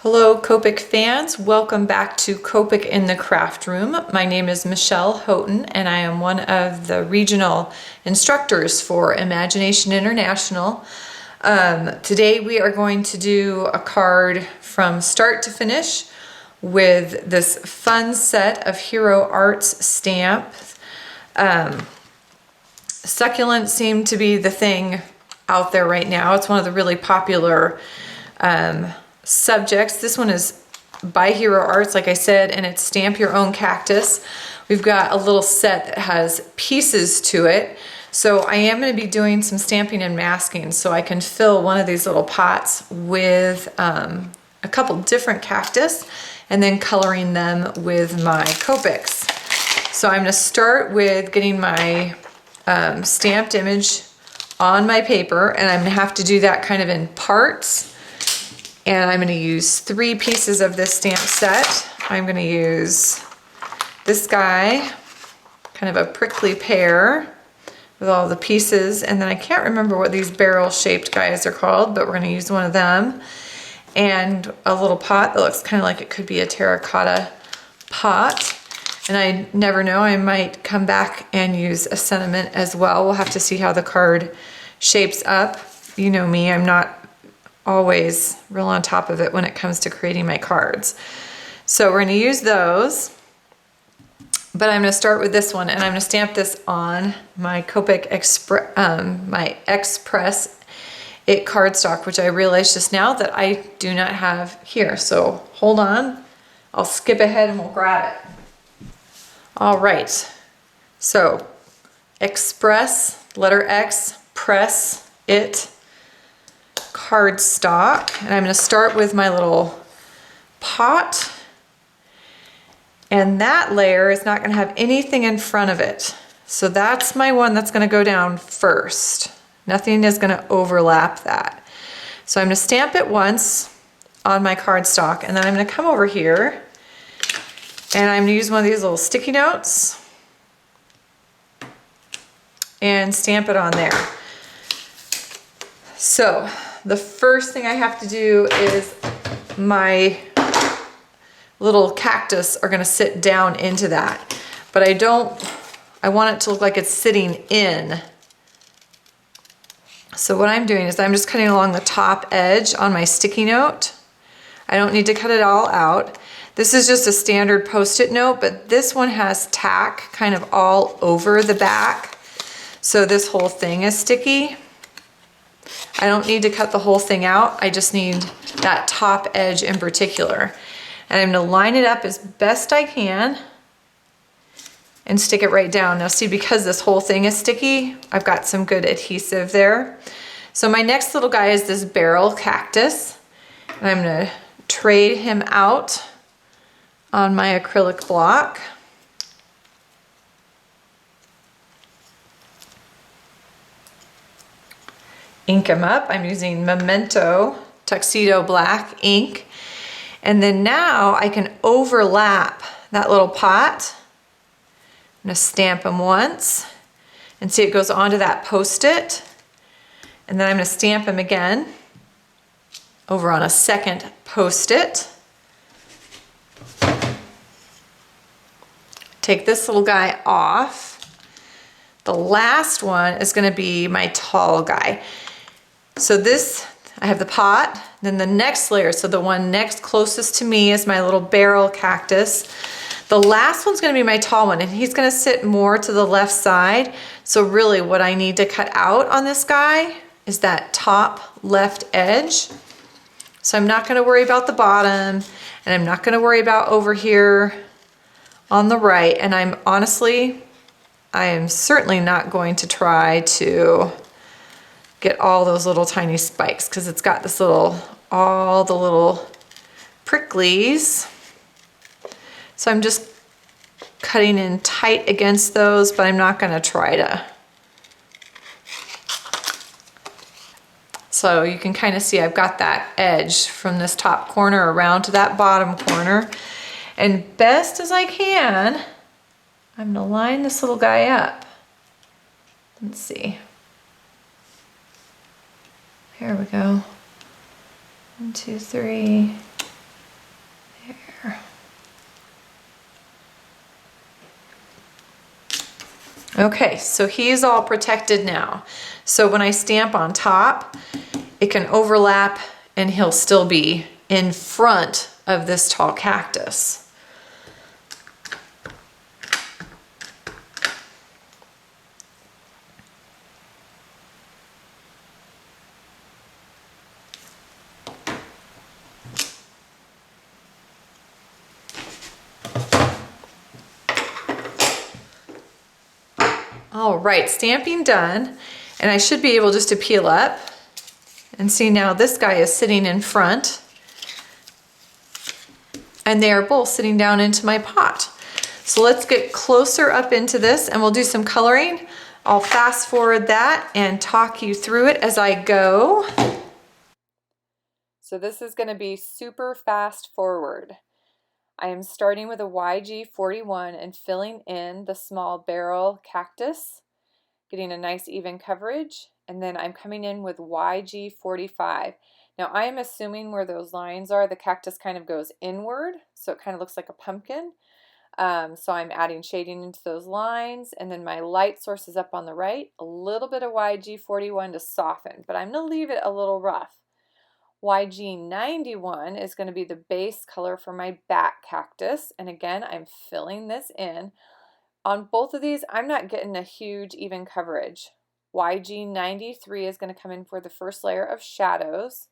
Hello Copic fans, welcome back to Copic in the Craft Room. My name is Michelle Houghton and I am one of the regional instructors for Imagination International. Today we are going to do a card from start to finish with this fun set of Hero Arts stamps. Succulents seem to be the thing out there right now. It's one of the really popular subjects. This one is by Hero Arts, like I said, and it's Stamp Your Own Cactus. We've got a little set that has pieces to it. So I am going to be doing some stamping and masking so I can fill one of these little pots with a couple different cactus and then coloring them with my Copics. So I'm going to start with getting my stamped image on my paper, and I'm going to have to do that kind of in parts. And I'm going to use 3 pieces of this stamp set. I'm going to use this guy, kind of a prickly pear with all the pieces. And then I can't remember what these barrel-shaped guys are called, but we're going to use one of them. And a little pot that looks kind of like it could be a terracotta pot. And I never know, I might come back and use a sentiment as well. We'll have to see how the card shapes up. You know me, I'm not always real on top of it when it comes to creating my cards. So we're going to use those, but I'm going to start with this one, and I'm going to stamp this on my Copic my Express It cardstock, which I realized just now that I do not have here. So hold on, I'll skip ahead and we'll grab it. All right, so Express, letter X, Press It cardstock, and I'm going to start with my little pot, and that layer is not going to have anything in front of it, so that's my one that's going to go down first. Nothing is going to overlap that. So I'm going to stamp it once on my cardstock, and then I'm going to come over here and I'm going to use one of these little sticky notes and stamp it on there. So the first thing I have to do is my little cactus are going to sit down into that, but I want it to look like it's sitting in. So what I'm doing is I'm just cutting along the top edge on my sticky note. I don't need to cut it all out. This is just a standard Post-it note, but this one has tack kind of all over the back. So this whole thing is sticky. I don't need to cut the whole thing out. I just need that top edge in particular. And I'm going to line it up as best I can and stick it right down. Now see, because this whole thing is sticky, I've got some good adhesive there. So my next little guy is this barrel cactus. And I'm going to trade him out on my acrylic block. Ink them up. I'm using Memento Tuxedo Black ink. And then now I can overlap that little pot. I'm going to stamp them once and see it goes onto that Post-it. And then I'm going to stamp them again over on a second Post-it. Take this little guy off. The last one is going to be my tall guy. So this, I have the pot, then the next layer, so the one next closest to me is my little barrel cactus. The last one's going to be my tall one, and he's going to sit more to the left side. So really what I need to cut out on this guy is that top left edge. So I'm not going to worry about the bottom, and I'm not going to worry about over here on the right. And I am certainly not going to try to get all those little tiny spikes, because it's got this all the little pricklies. So I'm just cutting in tight against those, but I'm not going to try to. So you can kind of see I've got that edge from this top corner around to that bottom corner. And best as I can, I'm going to line this little guy up. Let's see. Here we go. 1, 2, 3. Okay, so he's all protected now. So when I stamp on top, it can overlap and he'll still be in front of this tall cactus. All right, stamping done, and I should be able just to peel up and see now this guy is sitting in front and they are both sitting down into my pot. So let's get closer up into this and we'll do some coloring. I'll fast forward that and talk you through it as I go. So this is going to be super fast forward. I am starting with a YG41 and filling in the small barrel cactus, getting a nice even coverage, and then I'm coming in with YG45. Now I am assuming where those lines are, the cactus kind of goes inward, so it kind of looks like a pumpkin. So I'm adding shading into those lines, and then my light source is up on the right, a little bit of YG41 to soften, but I'm going to leave it a little rough. YG91 is going to be the base color for my back cactus, and again I'm filling this in. On both of these I'm not getting a huge even coverage. YG93 is going to come in for the first layer of shadows.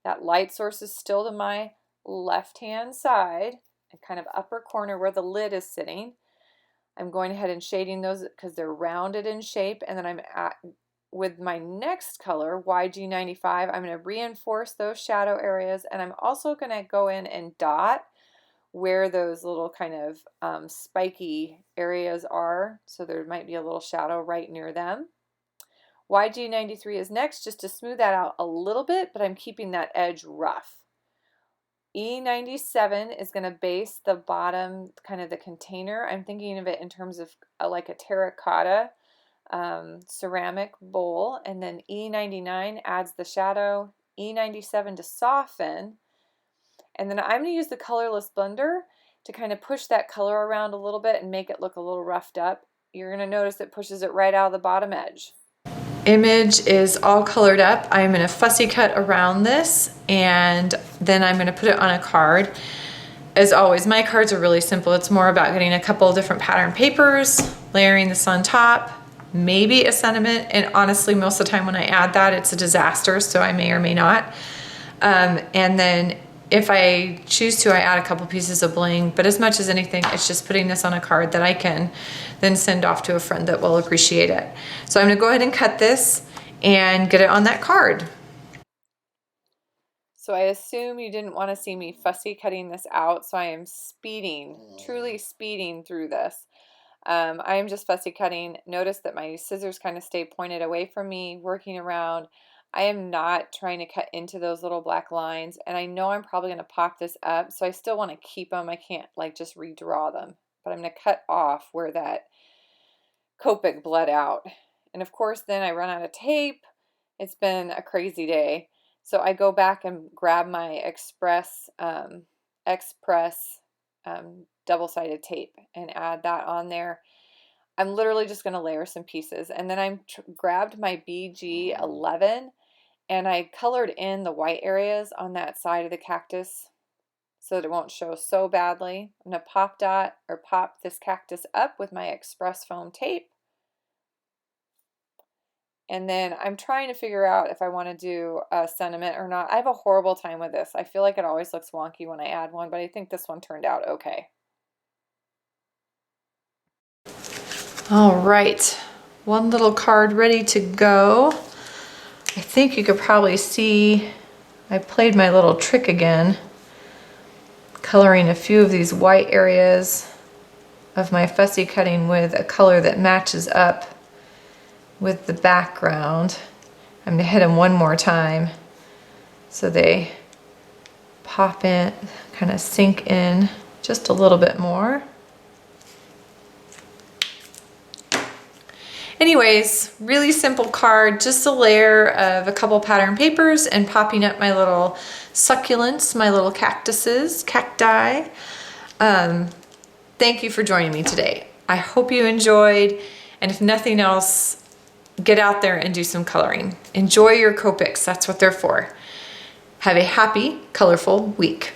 That light source is still to my left hand side and kind of upper corner where the lid is sitting. I'm going ahead and shading those because they're rounded in shape, and then I'm with my next color, YG95, I'm going to reinforce those shadow areas, and I'm also going to go in and dot where those little kind of spiky areas are, so there might be a little shadow right near them. YG93 is next, just to smooth that out a little bit, but I'm keeping that edge rough. E97 is going to base the bottom, kind of the container. I'm thinking of it in terms of like a terracotta ceramic bowl, and then E99 adds the shadow, E97 to soften, and then I'm going to use the colorless blender to kind of push that color around a little bit and make it look a little roughed up. You're going to notice it pushes it right out of the bottom edge. Image is all colored up. I'm going to fussy cut around this, and then I'm going to put it on a card. As always, my cards are really simple. It's more about getting a couple of different pattern papers, layering this on top, maybe a sentiment, and honestly most of the time when I add that it's a disaster, so I may or may not. And then if I choose to, I add a couple pieces of bling, but as much as anything it's just putting this on a card that I can then send off to a friend that will appreciate it. So I'm going to go ahead and cut this and get it on that card. So I assume you didn't want to see me fussy cutting this out, so I am speeding, truly speeding through this. I am just fussy cutting. Notice that my scissors kind of stay pointed away from me, working around. I am not trying to cut into those little black lines, and I know I'm probably going to pop this up, so I still want to keep them. I can't like just redraw them, but I'm going to cut off where that Copic bled out. And of course then I run out of tape. It's been a crazy day. So I go back and grab my Express double-sided tape and add that on there. I'm literally just going to layer some pieces, and then I grabbed my BG11 and I colored in the white areas on that side of the cactus so that it won't show so badly. I'm going to pop this cactus up with my Express foam tape. And then I'm trying to figure out if I want to do a sentiment or not. I have a horrible time with this. I feel like it always looks wonky when I add one, but I think this one turned out okay. All right, one little card ready to go. I think you could probably see I played my little trick again, coloring a few of these white areas of my fussy cutting with a color that matches up with the background. I'm gonna hit them one more time so they pop in, kind of sink in just a little bit more. Anyways, really simple card, just a layer of a couple pattern papers and popping up my little succulents, my little cacti. Thank you for joining me today. I hope you enjoyed. And if nothing else, get out there and do some coloring. Enjoy your Copics, that's what they're for. Have a happy, colorful week.